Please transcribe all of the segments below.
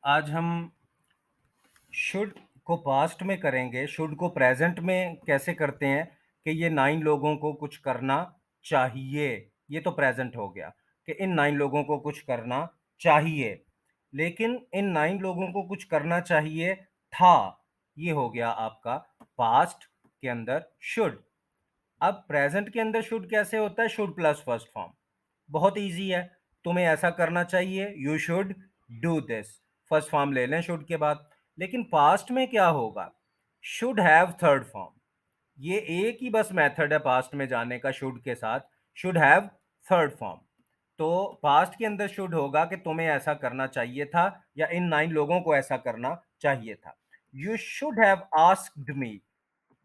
आज हम शुड को पास्ट में करेंगे, शुड को प्रेजेंट में कैसे करते हैं कि ये 9 लोगों को कुछ करना चाहिए। ये तो प्रेजेंट हो गया कि इन 9 लोगों को कुछ करना चाहिए। लेकिन इन 9 लोगों को कुछ करना चाहिए था, ये हो गया आपका पास्ट के अंदर शुड। अब प्रेजेंट के अंदर शुड कैसे होता है? Should plus first form. बहुत इजी है। तुम्हें ऐसा करना चाहिए, you should do this. First form ले लें शुड के बाद। लेकिन पास्ट में क्या होगा? Should have third form. ये एक ही बस मेथड है पास्ट में जाने का शुड के साथ, शुड हैव थर्ड फॉर्म। तो पास्ट के अंदर शुड होगा कि तुम्हें ऐसा करना चाहिए था या इन 9 लोगों को ऐसा करना चाहिए था। यू शुड हैव आस्क्ड मी।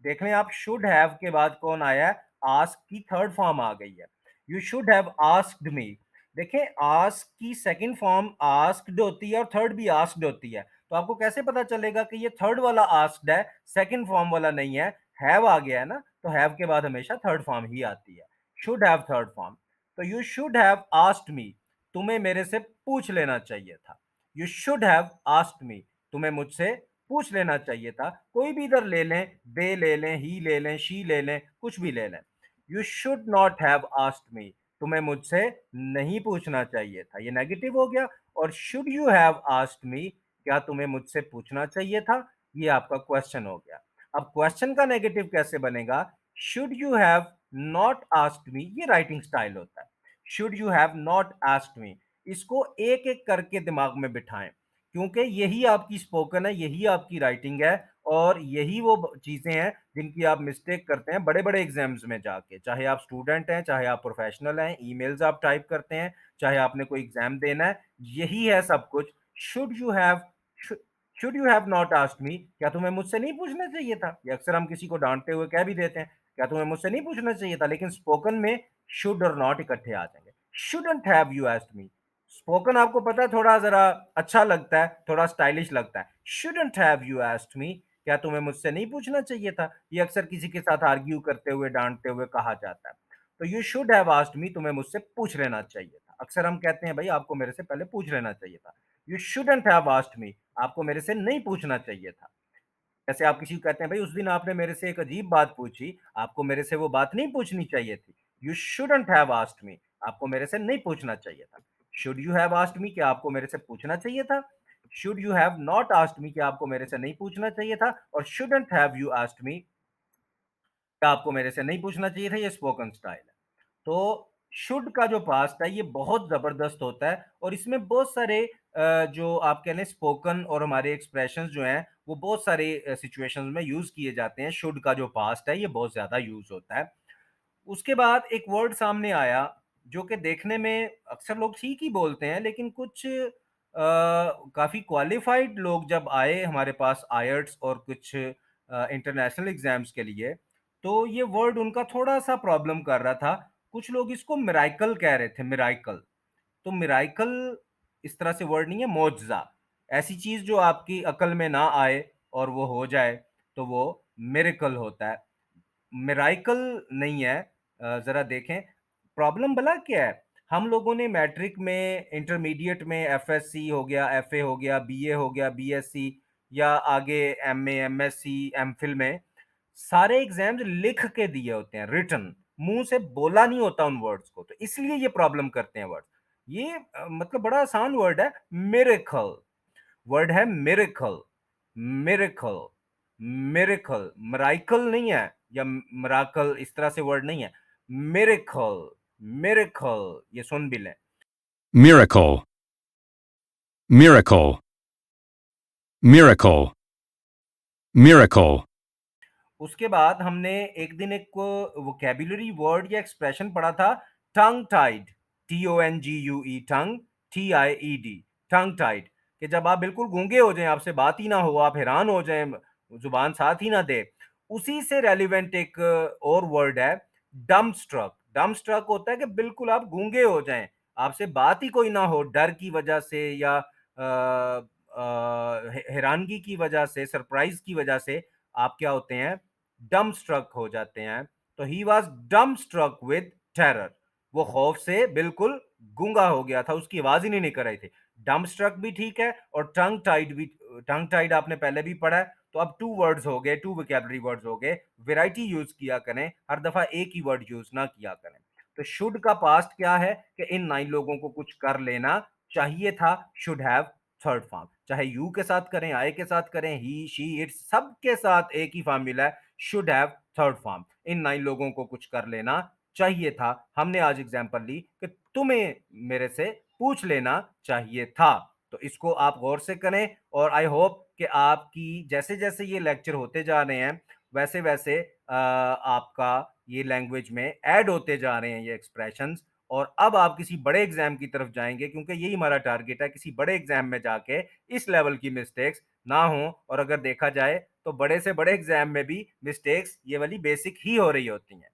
देख लें आप, शुड हैव के बाद कौन आया है? आस्क की थर्ड फॉर्म आ गई है। यू शुड हैव आस्क्ड मी। देखें, आस्क की सेकंड फॉर्म आस्क्ड होती है और थर्ड भी आस्क्ड होती है। तो आपको कैसे पता चलेगा कि ये थर्ड वाला आस्क्ड है, सेकंड फॉर्म वाला नहीं है? हैव आ गया है ना, तो हैव के बाद हमेशा थर्ड फॉर्म ही आती है। Should have third form. तो you should have asked me, तुम्हें मेरे से पूछ लेना चाहिए था। You should have asked me, तुम्हें मुझसे पूछ लेना चाहिए था। कोई भी इधर ले लें, दे ले लें, ही ले लें, शी ले लें, कुछ भी ले लें। You should not have asked me, तुम्हें मुझसे नहीं पूछना चाहिए था, ये नेगेटिव हो गया। और शुड यू हैव आस्क्ड मी, क्या तुम्हें मुझसे पूछना चाहिए था, ये आपका क्वेश्चन हो गया। अब क्वेश्चन का नेगेटिव कैसे बनेगा? Should you have not asked me, ये राइटिंग स्टाइल होता है। Should you have not asked me, इसको एक एक करके दिमाग में बिठाएं, क्योंकि यही आपकी स्पोकन है, यही आपकी राइटिंग है, और यही वो चीजें हैं जिनकी आप मिस्टेक करते हैं बड़े बड़े एग्जाम्स में जाके। चाहे आप स्टूडेंट हैं, चाहे आप प्रोफेशनल हैं, ईमेल्स आप टाइप करते हैं, चाहे आपने कोई एग्जाम देना है, यही है सब कुछ। Should you have, should you have not asked me, क्या तुम्हें मुझसे नहीं पूछना चाहिए था? ये अक्सर हम किसी को डांटते हुए कह भी देते हैं, क्या तुम्हें मुझसे नहीं पूछना चाहिए था? लेकिन स्पोकन में शुड और नॉट इकट्ठे आ जाएंगे। Shouldn't have you asked me. Spoken आपको पता है थोड़ा जरा अच्छा लगता है, थोड़ा स्टाइलिश लगता है। Shouldn't have you asked me, क्या तुम्हें मुझसे नहीं पूछना चाहिए था? ये अक्सर किसी के साथ आर्ग्यू करते हुए, डांटते हुए कहा जाता है। तो you should have asked me, तुम्हें मुझसे पूछ लेना चाहिए था। अक्सर हम कहते हैं भाई आपको मेरे से पहले पूछ लेना चाहिए था। यू शुडंट हैव आस्क्ड मी, आपको मेरे से नहीं पूछना चाहिए था। जैसे आप किसी को कहते हैं भाई उस दिन आपने मेरे से एक अजीब बात पूछी, आपको मेरे से वो बात नहीं पूछनी चाहिए थी। यू शुडंट हैव आस्क्ड मी, आपको मेरे से नहीं पूछना चाहिए था। शुड यू हैव आस्क्ड मी, क्या आपको मेरे से पूछना चाहिए था? Should you have not asked me, क्या आपको मेरे से नहीं पूछना चाहिए था? और shouldn't have you asked me, क्या आपको मेरे से नहीं पूछना चाहिए था? ये स्पोकन स्टाइल है। तो शुड का जो पास्ट है ये बहुत ज़बरदस्त होता है, और इसमें बहुत सारे जो आप कह लें स्पोकन और हमारे एक्सप्रेशंस जो हैं वो बहुत सारे सिचुएशंस में यूज़ किए जाते हैं। शुड का जो पास्ट है ये बहुत ज़्यादा यूज़ होता है। उसके बाद एक वर्ड सामने आया जो कि देखने में अक्सर लोग ठीक ही बोलते हैं, लेकिन कुछ काफ़ी क्वालिफाइड लोग जब आए हमारे पास आईएलटीएस और कुछ इंटरनेशनल एग्जाम्स के लिए, तो ये वर्ड उनका थोड़ा सा प्रॉब्लम कर रहा था। कुछ लोग इसको मिराइकल कह रहे थे, मिराइकल। तो मिराइकल इस तरह से वर्ड नहीं है, मोजज़ा। ऐसी चीज़ जो आपकी अकल में ना आए और वो हो जाए, तो वो मिरेकल होता है, मिराइकल नहीं है। ज़रा देखें, प्रॉब्लम भला क्या है? हम लोगों ने मैट्रिक में, इंटरमीडिएट में एफएससी हो गया, एफए हो गया, बीए हो गया, बीएससी, या आगे एमए, एमएससी, एमफिल में सारे एग्जाम्स लिख के दिए होते हैं, रिटन। मुंह से बोला नहीं होता उन वर्ड्स को, तो इसलिए ये प्रॉब्लम करते हैं वर्ड्स। ये मतलब बड़ा आसान वर्ड है, मिरेकल। वर्ड है मिरेकल, मिरेकल, मिरेकल, मराइकल नहीं है, या मराकल इस तरह से वर्ड नहीं है। मिरेकल, मिरेकल, ये सुन भी लें। Miracle, miracle, miracle, miracle, उसके बाद हमने एक दिन एक वोकेबुलरी वर्ड या एक्सप्रेशन पढ़ा था, टंग टाइड। TONGUE, टंग, TIED, टंग टाइड। कि जब आप बिल्कुल गूंगे हो जाएं, आपसे बात ही ना हो, आप हैरान हो जाएं, जुबान साथ ही ना दे, उसी से रेलिवेंट एक और वर्ड है, डम स्ट्रक। डम स्ट्रक होता है कि बिल्कुल आप गूंगे हो जाएं, आपसे बात ही कोई ना हो, डर की वजह से या हैरानगी की वजह से, सरप्राइज की वजह से आप क्या होते हैं? डम स्ट्रक हो जाते हैं। तो ही वॉज डम स्ट्रक विद टेरर, वो खौफ से बिल्कुल गूंगा हो गया था, उसकी आवाज ही नहीं निकल रही थी। डम्ब स्ट्रक भी ठीक है और टंग टाइड आपने पहले भी पढ़ा है। तो अब टू वर्ड्स हो गए, टू वोकैबुलरी वर्ड्स हो गए। वैरायटी यूज किया करें, हर दफा एक ही वर्ड यूज ना किया करें। तो शुड का पास्ट क्या है कि इन 9 लोगों को कुछ कर लेना चाहिए था, शुड हैव थर्ड फॉर्म। चाहे यू के साथ करें, आई के साथ करें, ही शी इट, सबके साथ एक ही फॉर्मूला है, शुड हैव थर्ड फॉर्म। इन 9 लोगों को कुछ कर लेना चाहिए था। हमने आज एग्जांपल ली कि तुम्हें मेरे से पूछ लेना चाहिए था। तो इसको आप गौर से करें और आई होप कि आपकी जैसे जैसे ये लेक्चर होते जा रहे हैं वैसे वैसे आपका ये लैंग्वेज में ऐड होते जा रहे हैं ये एक्सप्रेशंस। और अब आप किसी बड़े एग्जाम की तरफ जाएंगे, क्योंकि यही हमारा टारगेट है, किसी बड़े एग्जाम में जाके इस लेवल की मिस्टेक्स ना हो। और अगर देखा जाए तो बड़े से बड़े एग्जाम में भी मिस्टेक्स ये वाली बेसिक ही हो रही होती हैं।